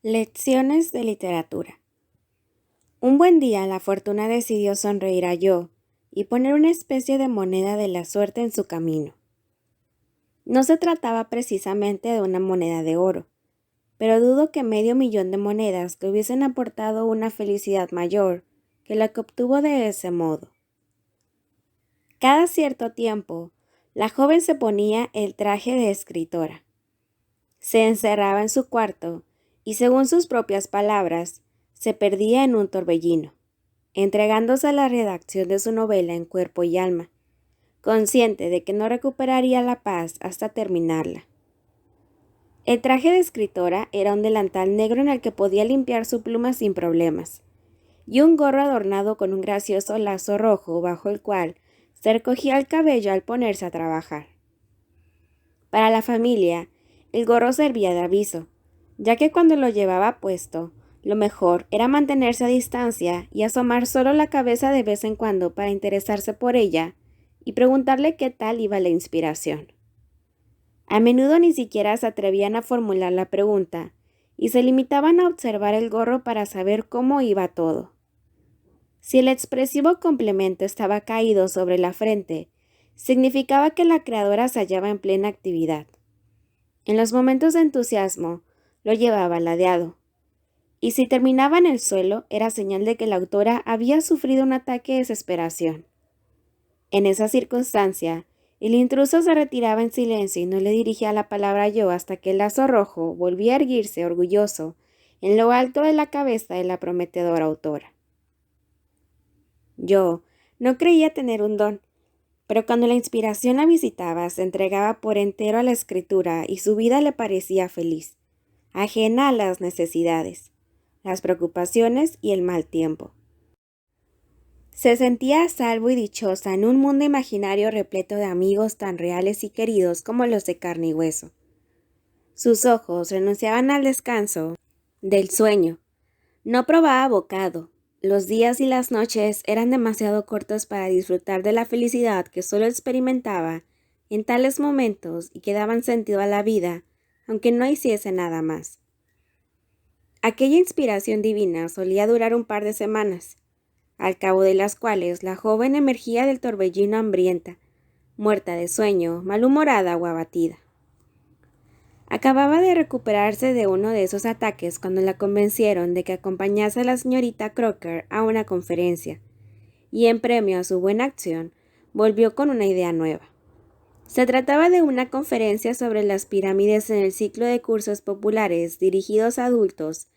Lecciones de literatura. Un buen día la fortuna decidió sonreír a Joe y poner una especie de moneda de la suerte en su camino. No se trataba precisamente de una moneda de oro, pero dudo que medio millón de monedas le hubiesen aportado una felicidad mayor que la que obtuvo de ese modo. Cada cierto tiempo, la joven se ponía el traje de escritora. Se encerraba en su cuarto y, según sus propias palabras, se perdía en un torbellino, entregándose a la redacción de su novela en cuerpo y alma, consciente de que no recuperaría la paz hasta terminarla. El traje de escritora era un delantal negro en el que podía limpiar su pluma sin problemas, y un gorro adornado con un gracioso lazo rojo bajo el cual se recogía el cabello al ponerse a trabajar. Para la familia, el gorro servía de aviso, ya que cuando lo llevaba puesto, lo mejor era mantenerse a distancia y asomar solo la cabeza de vez en cuando para interesarse por ella y preguntarle qué tal iba la inspiración. A menudo ni siquiera se atrevían a formular la pregunta y se limitaban a observar el gorro para saber cómo iba todo. Si el expresivo complemento estaba caído sobre la frente, significaba que la creadora se hallaba en plena actividad. En los momentos de entusiasmo, lo llevaba ladeado, y si terminaba en el suelo, era señal de que la autora había sufrido un ataque de desesperación. En esa circunstancia, el intruso se retiraba en silencio y no le dirigía la palabra yo hasta que el lazo rojo volvía a erguirse orgulloso en lo alto de la cabeza de la prometedora autora. Yo no creía tener un don, pero cuando la inspiración la visitaba, se entregaba por entero a la escritura y su vida le parecía feliz, ajena a las necesidades, las preocupaciones y el mal tiempo. Se sentía a salvo y dichosa en un mundo imaginario repleto de amigos tan reales y queridos como los de carne y hueso. Sus ojos renunciaban al descanso del sueño. No probaba bocado. Los días y las noches eran demasiado cortos para disfrutar de la felicidad que solo experimentaba en tales momentos y que daban sentido a la vida, aunque no hiciese nada más. Aquella inspiración divina solía durar un par de semanas, al cabo de las cuales la joven emergía del torbellino hambrienta, muerta de sueño, malhumorada o abatida. Acababa de recuperarse de uno de esos ataques cuando la convencieron de que acompañase a la señorita Crocker a una conferencia, y en premio a su buena acción, volvió con una idea nueva. Se trataba de una conferencia sobre las pirámides en el ciclo de cursos populares dirigidos a adultos,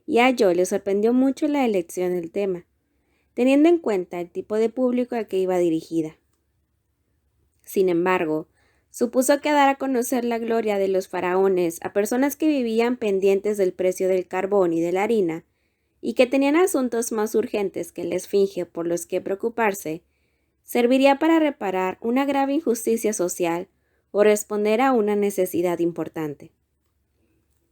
y a Joe le sorprendió mucho la elección del tema, teniendo en cuenta el tipo de público al que iba dirigida. Sin embargo, supuso que dar a conocer la gloria de los faraones a personas que vivían pendientes del precio del carbón y de la harina, y que tenían asuntos más urgentes que la esfinge por los que preocuparse, serviría para reparar una grave injusticia social o responder a una necesidad importante.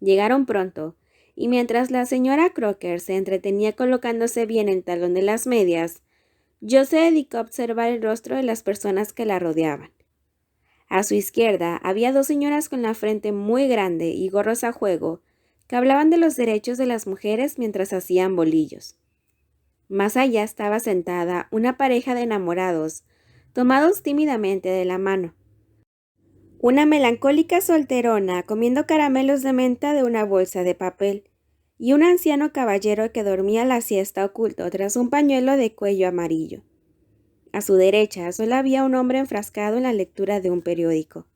Llegaron pronto, y mientras la señora Crocker se entretenía colocándose bien el talón de las medias, yo se dedicó a observar el rostro de las personas que la rodeaban. A su izquierda había dos señoras con la frente muy grande y gorros a juego, que hablaban de los derechos de las mujeres mientras hacían bolillos. Más allá estaba sentada una pareja de enamorados, tomados tímidamente de la mano. Una melancólica solterona comiendo caramelos de menta de una bolsa de papel, y un anciano caballero que dormía la siesta oculto tras un pañuelo de cuello amarillo. A su derecha solo había un hombre enfrascado en la lectura de un periódico.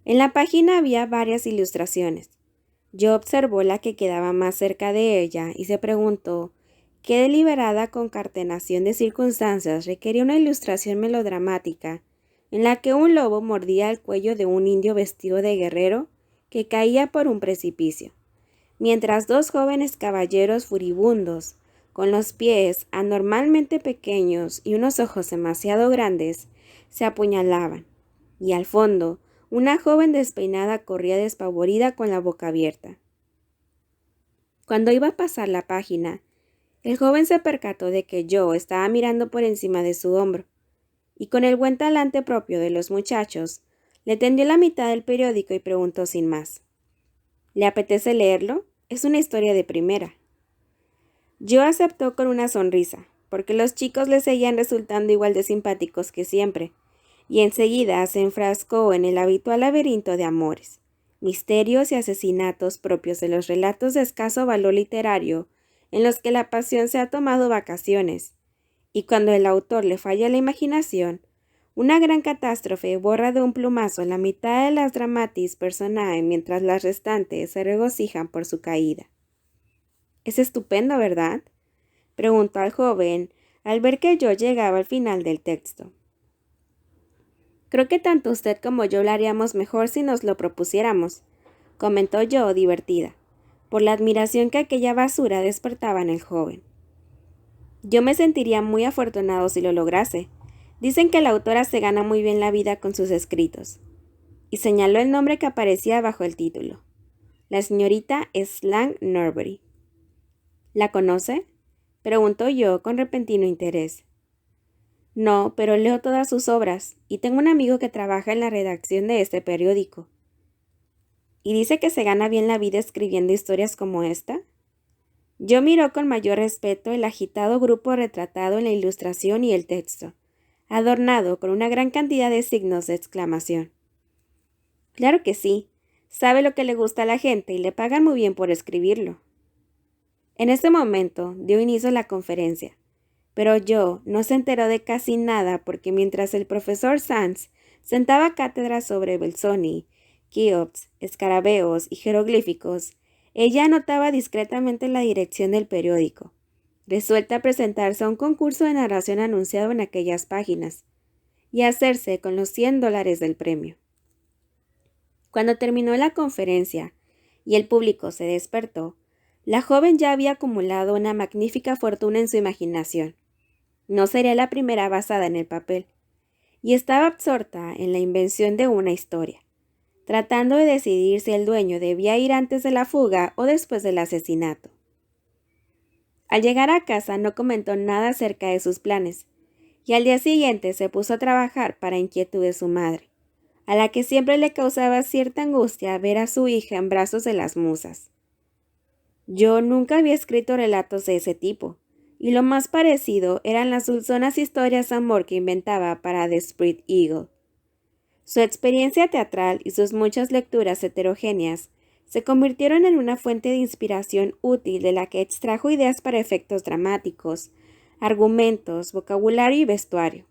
En la página había varias ilustraciones. Yo observó la que quedaba más cerca de ella y se preguntó qué deliberada concatenación de circunstancias requería una ilustración melodramática en la que un lobo mordía el cuello de un indio vestido de guerrero que caía por un precipicio, mientras dos jóvenes caballeros furibundos, con los pies anormalmente pequeños y unos ojos demasiado grandes, se apuñalaban, y al fondo, una joven despeinada corría despavorida con la boca abierta. Cuando iba a pasar la página, el joven se percató de que yo estaba mirando por encima de su hombro, y con el buen talante propio de los muchachos, le tendió la mitad del periódico y preguntó sin más: ¿Le apetece leerlo? es una historia de primera. Joe aceptó con una sonrisa, porque los chicos le seguían resultando igual de simpáticos que siempre, y enseguida se enfrascó en el habitual laberinto de amores, misterios y asesinatos propios de los relatos de escaso valor literario en los que la pasión se ha tomado vacaciones, y cuando el autor le falla la imaginación, una gran catástrofe borra de un plumazo la mitad de las dramatis personae mientras las restantes se regocijan por su caída. Es estupendo, ¿verdad?, preguntó al joven al ver que yo llegaba al final del texto. Creo que tanto usted como yo lo haríamos mejor si nos lo propusiéramos, comentó yo divertida, por la admiración que aquella basura despertaba en el joven. Yo me sentiría muy afortunado si lo lograse. Dicen que la autora se gana muy bien la vida con sus escritos. Y señaló el nombre que aparecía bajo el título. La señorita Slang Norbury. ¿La conoce?, preguntó yo con repentino interés. No, pero leo todas sus obras, y tengo un amigo que trabaja en la redacción de este periódico. ¿Y dice que se gana bien la vida escribiendo historias como esta? Yo miró con mayor respeto el agitado grupo retratado en la ilustración y el texto, adornado con una gran cantidad de signos de exclamación. Claro que sí, sabe lo que le gusta a la gente y le pagan muy bien por escribirlo. En ese momento dio inicio la conferencia, pero Joe no se enteró de casi nada porque mientras el profesor Sands sentaba cátedra sobre Belzoni, Keops, escarabeos y jeroglíficos, ella anotaba discretamente la dirección del periódico, resuelta a presentarse a un concurso de narración anunciado en aquellas páginas, y hacerse con los $100 del premio. Cuando terminó la conferencia y el público se despertó, la joven ya había acumulado una magnífica fortuna en su imaginación. No sería la primera basada en el papel, y estaba absorta en la invención de una historia, tratando de decidir si el dueño debía ir antes de la fuga o después del asesinato. Al llegar a casa no comentó nada acerca de sus planes, y al día siguiente se puso a trabajar para inquietud de su madre, a la que siempre le causaba cierta angustia ver a su hija en brazos de las musas. Yo nunca había escrito relatos de ese tipo, y lo más parecido eran las dulzonas historias de amor que inventaba para The Spread Eagle. Su experiencia teatral y sus muchas lecturas heterogéneas se convirtieron en una fuente de inspiración útil de la que extrajo ideas para efectos dramáticos, argumentos, vocabulario y vestuario.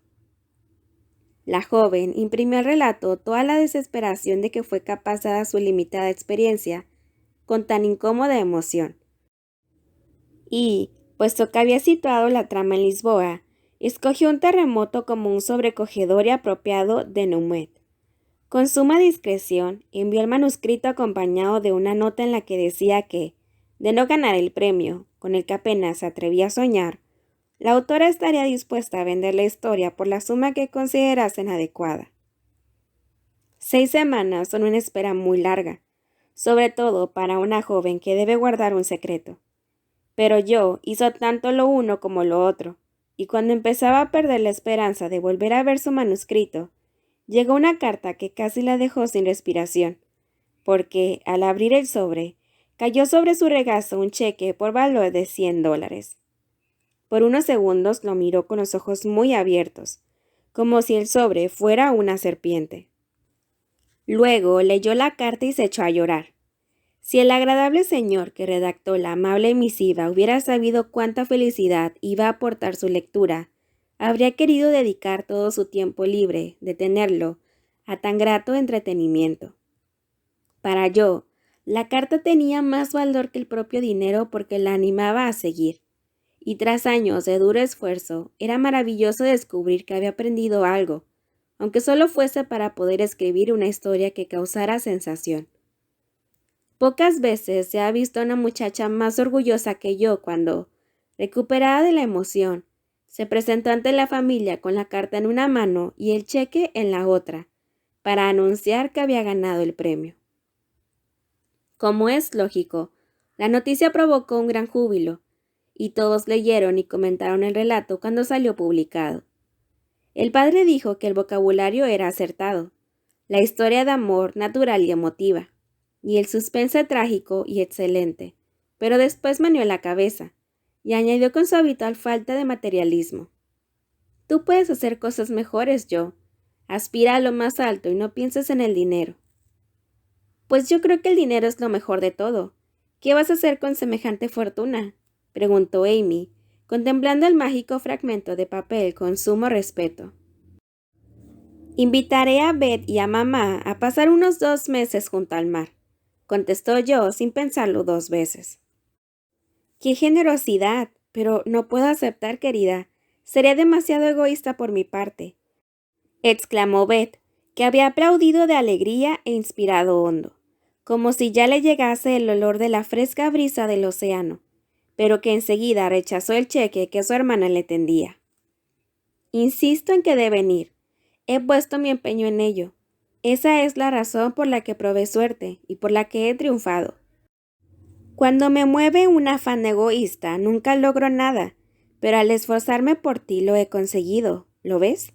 La joven imprimió al relato toda la desesperación de que fue capaz dada su limitada experiencia con tan incómoda emoción. Y, puesto que había situado la trama en Lisboa, escogió un terremoto como un sobrecogedor y apropiado denouement. Con suma discreción, envió el manuscrito acompañado de una nota en la que decía que, de no ganar el premio, con el que apenas se atrevía a soñar, la autora estaría dispuesta a vender la historia por la suma que considerasen adecuada. 6 semanas son una espera muy larga, sobre todo para una joven que debe guardar un secreto. Pero Joe hizo tanto lo uno como lo otro, y cuando empezaba a perder la esperanza de volver a ver su manuscrito, llegó una carta que casi la dejó sin respiración, porque, al abrir el sobre, cayó sobre su regazo un cheque por valor de $100. Por unos segundos lo miró con los ojos muy abiertos, como si el sobre fuera una serpiente. Luego leyó la carta y se echó a llorar. Si el agradable señor que redactó la amable misiva hubiera sabido cuánta felicidad iba a aportar su lectura, habría querido dedicar todo su tiempo libre de tenerlo a tan grato entretenimiento. Para Joe, la carta tenía más valor que el propio dinero porque la animaba a seguir, y tras años de duro esfuerzo, era maravilloso descubrir que había aprendido algo, aunque solo fuese para poder escribir una historia que causara sensación. Pocas veces se ha visto a una muchacha más orgullosa que yo cuando, recuperada de la emoción, se presentó ante la familia con la carta en una mano y el cheque en la otra, para anunciar que había ganado el premio. Como es lógico, la noticia provocó un gran júbilo, y todos leyeron y comentaron el relato cuando salió publicado. El padre dijo que el vocabulario era acertado, la historia de amor natural y emotiva, y el suspense trágico y excelente, pero después meneó la cabeza y añadió con su habitual falta de materialismo. Tú puedes hacer cosas mejores, Joe. Aspira a lo más alto y no pienses en el dinero. Pues yo creo que el dinero es lo mejor de todo. ¿Qué vas a hacer con semejante fortuna?, preguntó Amy, contemplando el mágico fragmento de papel con sumo respeto. Invitaré a Beth y a mamá a pasar unos 2 meses junto al mar, contestó yo sin pensarlo 2 veces. ¡Qué generosidad! Pero no puedo aceptar, querida. Sería demasiado egoísta por mi parte, exclamó Beth, que había aplaudido de alegría e inspirado hondo, como si ya le llegase el olor de la fresca brisa del océano, pero que enseguida rechazó el cheque que su hermana le tendía. Insisto en que deben ir. He puesto mi empeño en ello. Esa es la razón por la que probé suerte y por la que he triunfado. Cuando me mueve un afán egoísta, nunca logro nada, pero al esforzarme por ti lo he conseguido, ¿lo ves?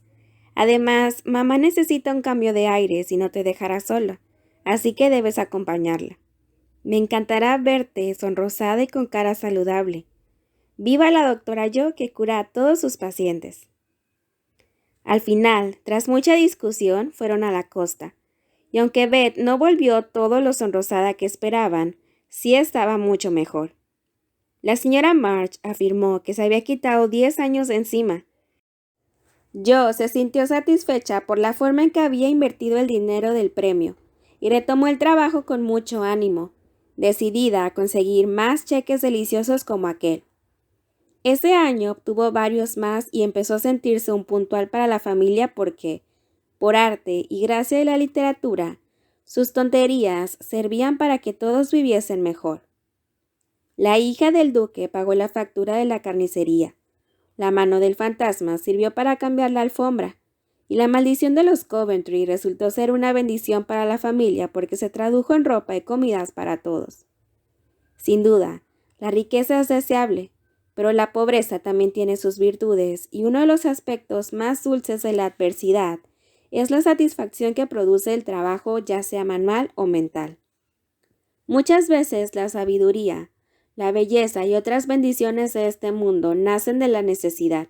Además, mamá necesita un cambio de aires y no te dejará sola, así que debes acompañarla. Me encantará verte sonrosada y con cara saludable. Viva la doctora Yo, que cura a todos sus pacientes. Al final, tras mucha discusión, fueron a la costa, y aunque Beth no volvió todo lo sonrosada que esperaban, sí estaba mucho mejor. La señora March afirmó que se había quitado 10 años de encima. Jo se sintió satisfecha por la forma en que había invertido el dinero del premio, y retomó el trabajo con mucho ánimo, decidida a conseguir más cheques deliciosos como aquel. Ese año obtuvo varios más y empezó a sentirse un puntual para la familia porque, por arte y gracia de la literatura, sus tonterías servían para que todos viviesen mejor. La hija del duque pagó la factura de la carnicería. La mano del fantasma sirvió para cambiar la alfombra, y la maldición de los Coventry resultó ser una bendición para la familia porque se tradujo en ropa y comidas para todos. Sin duda, la riqueza es deseable, pero la pobreza también tiene sus virtudes, y uno de los aspectos más dulces de la adversidad es la satisfacción que produce el trabajo, ya sea manual o mental. Muchas veces la sabiduría, la belleza y otras bendiciones de este mundo nacen de la necesidad.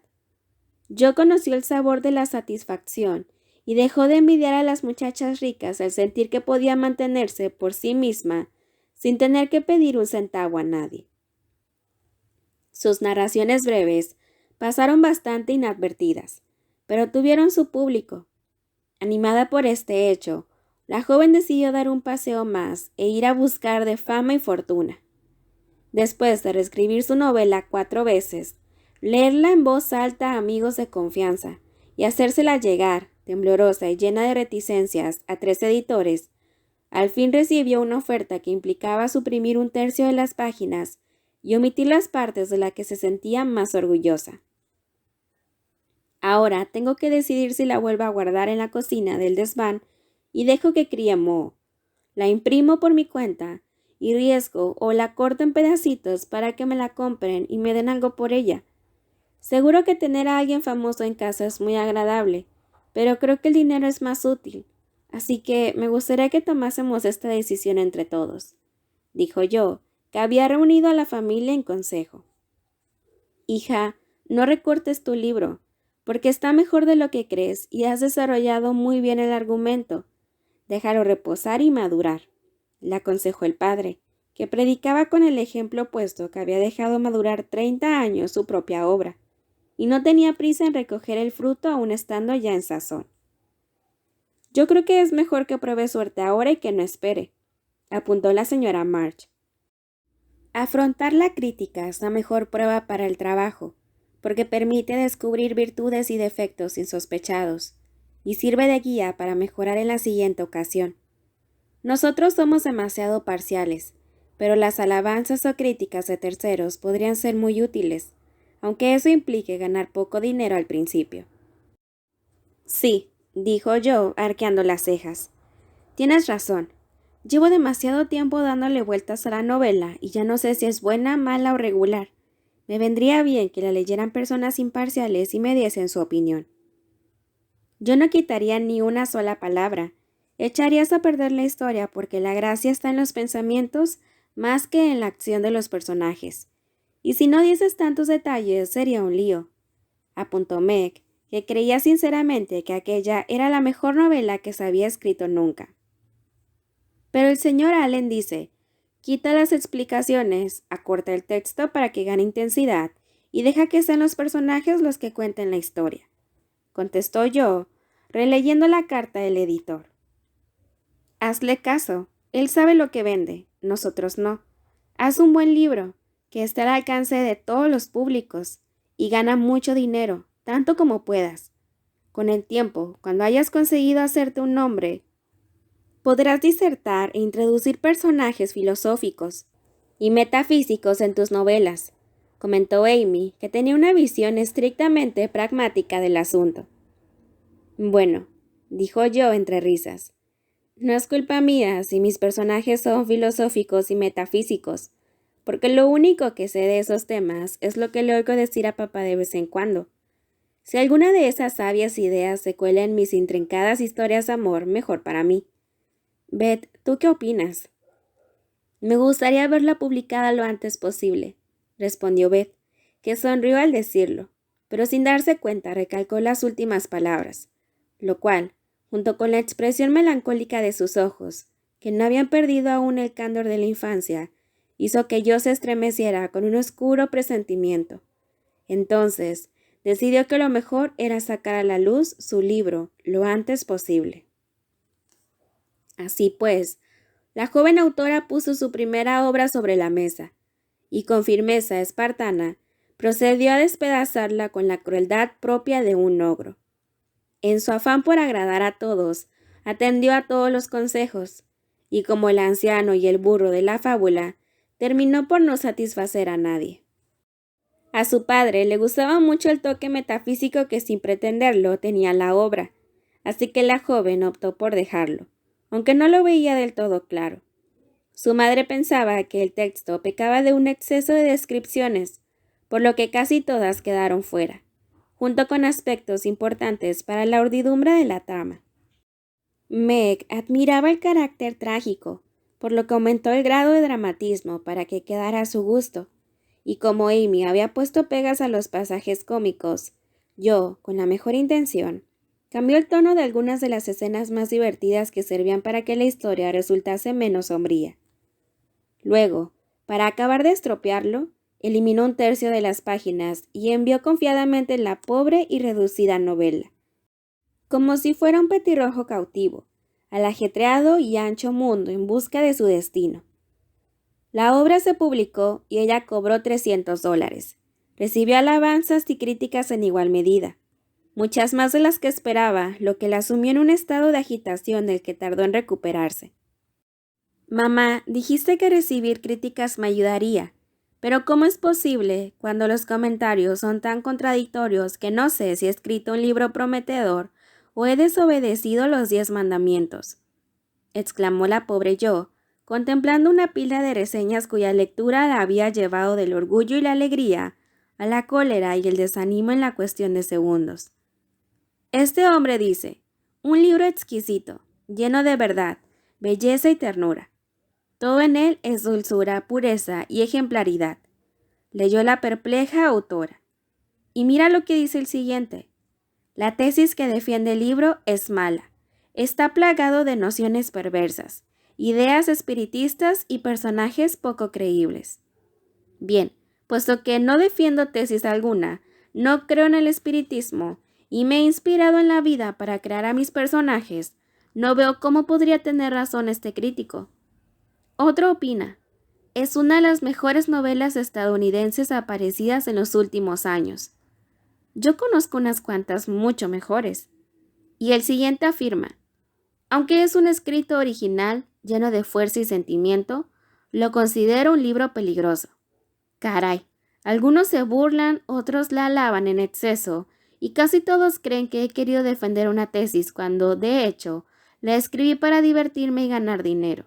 Yo conocí el sabor de la satisfacción y dejó de envidiar a las muchachas ricas al sentir que podía mantenerse por sí misma sin tener que pedir un centavo a nadie. Sus narraciones breves pasaron bastante inadvertidas, pero tuvieron su público. Animada por este hecho, la joven decidió dar un paseo más e ir a buscar de fama y fortuna. Después de reescribir su novela 4 veces, leerla en voz alta a amigos de confianza y hacérsela llegar, temblorosa y llena de reticencias, a 3 editores, al fin recibió una oferta que implicaba suprimir 1/3 de las páginas y omitir las partes de las que se sentía más orgullosa. Ahora tengo que decidir si la vuelvo a guardar en la cocina del desván y dejo que críe moho. La imprimo por mi cuenta y riesgo o la corto en pedacitos para que me la compren y me den algo por ella. Seguro que tener a alguien famoso en casa es muy agradable, pero creo que el dinero es más útil, así que me gustaría que tomásemos esta decisión entre todos, dijo yo, que había reunido a la familia en consejo. Hija, no recortes tu libro, porque está mejor de lo que crees y has desarrollado muy bien el argumento. Déjalo reposar y madurar, le aconsejó el padre, que predicaba con el ejemplo opuesto que había dejado madurar 30 años su propia obra, y no tenía prisa en recoger el fruto aun estando ya en sazón. Yo creo que es mejor que pruebe suerte ahora y que no espere, apuntó la señora March. Afrontar la crítica es la mejor prueba para el trabajo, porque permite descubrir virtudes y defectos insospechados, y sirve de guía para mejorar en la siguiente ocasión. Nosotros somos demasiado parciales, pero las alabanzas o críticas de terceros podrían ser muy útiles, aunque eso implique ganar poco dinero al principio. Sí, dijo Joe, arqueando las cejas. Tienes razón. Llevo demasiado tiempo dándole vueltas a la novela y ya no sé si es buena, mala o regular. Me vendría bien que la leyeran personas imparciales y me diesen su opinión. Yo no quitaría ni una sola palabra. Echarías a perder la historia porque la gracia está en los pensamientos más que en la acción de los personajes. Y si no dices tantos detalles, sería un lío. Apuntó Meg, que creía sinceramente que aquella era la mejor novela que se había escrito nunca. Pero el señor Allen dice, quita las explicaciones, acorta el texto para que gane intensidad y deja que sean los personajes los que cuenten la historia, contestó yo, releyendo la carta del editor. Hazle caso, él sabe lo que vende, nosotros no. Haz un buen libro, que esté al alcance de todos los públicos, y gana mucho dinero, tanto como puedas. Con el tiempo, cuando hayas conseguido hacerte un nombre, podrás disertar e introducir personajes filosóficos y metafísicos en tus novelas, comentó Amy, que tenía una visión estrictamente pragmática del asunto. Bueno, dijo yo entre risas, no es culpa mía si mis personajes son filosóficos y metafísicos, porque lo único que sé de esos temas es lo que le oigo decir a papá de vez en cuando. Si alguna de esas sabias ideas se cuela en mis intrincadas historias de amor, mejor para mí. Beth, ¿tú qué opinas? Me gustaría verla publicada lo antes posible, respondió Beth, que sonrió al decirlo, pero sin darse cuenta recalcó las últimas palabras, lo cual, junto con la expresión melancólica de sus ojos, que no habían perdido aún el candor de la infancia, hizo que yo se estremeciera con un oscuro presentimiento. Entonces, decidió que lo mejor era sacar a la luz su libro lo antes posible. Así pues, la joven autora puso su primera obra sobre la mesa, y con firmeza espartana procedió a despedazarla con la crueldad propia de un ogro. En su afán por agradar a todos, atendió a todos los consejos, y como el anciano y el burro de la fábula, terminó por no satisfacer a nadie. A su padre le gustaba mucho el toque metafísico que sin pretenderlo tenía la obra, así que la joven optó por dejarlo, aunque no lo veía del todo claro. Su madre pensaba que el texto pecaba de un exceso de descripciones, por lo que casi todas quedaron fuera, junto con aspectos importantes para la urdidumbre de la trama. Meg admiraba el carácter trágico, por lo que aumentó el grado de dramatismo para que quedara a su gusto, y como Amy había puesto pegas a los pasajes cómicos, yo, con la mejor intención, cambió el tono de algunas de las escenas más divertidas que servían para que la historia resultase menos sombría. Luego, para acabar de estropearlo, eliminó un tercio de las páginas y envió confiadamente la pobre y reducida novela, como si fuera un petirrojo cautivo, al ajetreado y ancho mundo en busca de su destino. La obra se publicó y ella cobró $300. Recibió alabanzas y críticas en igual medida, muchas más de las que esperaba, lo que la sumió en un estado de agitación del que tardó en recuperarse. Mamá, dijiste que recibir críticas me ayudaría, pero ¿cómo es posible cuando los comentarios son tan contradictorios que no sé si he escrito un libro prometedor o he desobedecido los 10 mandamientos? Exclamó la pobre yo, contemplando una pila de reseñas cuya lectura la había llevado del orgullo y la alegría a la cólera y el desánimo en la cuestión de segundos. Este hombre dice, un libro exquisito, lleno de verdad, belleza y ternura. Todo en él es dulzura, pureza y ejemplaridad. Leyó la perpleja autora. Y mira lo que dice el siguiente. La tesis que defiende el libro es mala. Está plagado de nociones perversas, ideas espiritistas y personajes poco creíbles. Bien, puesto que no defiendo tesis alguna, no creo en el espiritismo y me he inspirado en la vida para crear a mis personajes, no veo cómo podría tener razón este crítico. Otro opina, es una de las mejores novelas estadounidenses aparecidas en los últimos años. Yo conozco unas cuantas mucho mejores. Y el siguiente afirma, aunque es un escrito original, lleno de fuerza y sentimiento, lo considero un libro peligroso. Caray, algunos se burlan, otros la alaban en exceso, y casi todos creen que he querido defender una tesis cuando, de hecho, la escribí para divertirme y ganar dinero.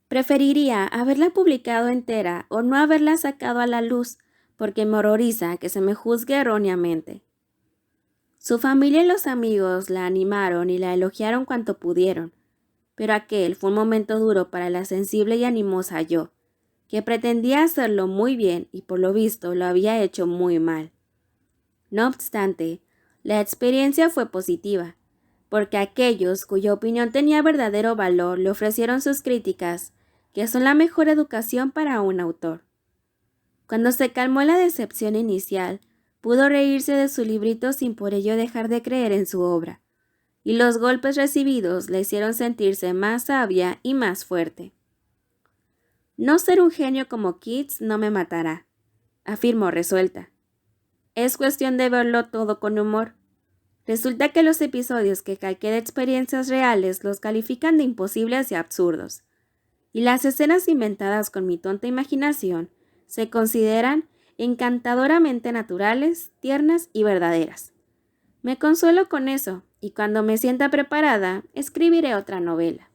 Preferiría haberla publicado entera o no haberla sacado a la luz, porque me horroriza que se me juzgue erróneamente. Su familia y los amigos la animaron y la elogiaron cuanto pudieron, pero aquel fue un momento duro para la sensible y animosa yo, que pretendía hacerlo muy bien y por lo visto lo había hecho muy mal. No obstante, la experiencia fue positiva, porque aquellos cuya opinión tenía verdadero valor le ofrecieron sus críticas, que son la mejor educación para un autor. Cuando se calmó la decepción inicial, pudo reírse de su librito sin por ello dejar de creer en su obra, y los golpes recibidos le hicieron sentirse más sabia y más fuerte. No ser un genio como Keats no me matará, afirmó resuelta. Es cuestión de verlo todo con humor. Resulta que los episodios que calqué de experiencias reales los califican de imposibles y absurdos, y las escenas inventadas con mi tonta imaginación se consideran encantadoramente naturales, tiernas y verdaderas. Me consuelo con eso, y cuando me sienta preparada, escribiré otra novela.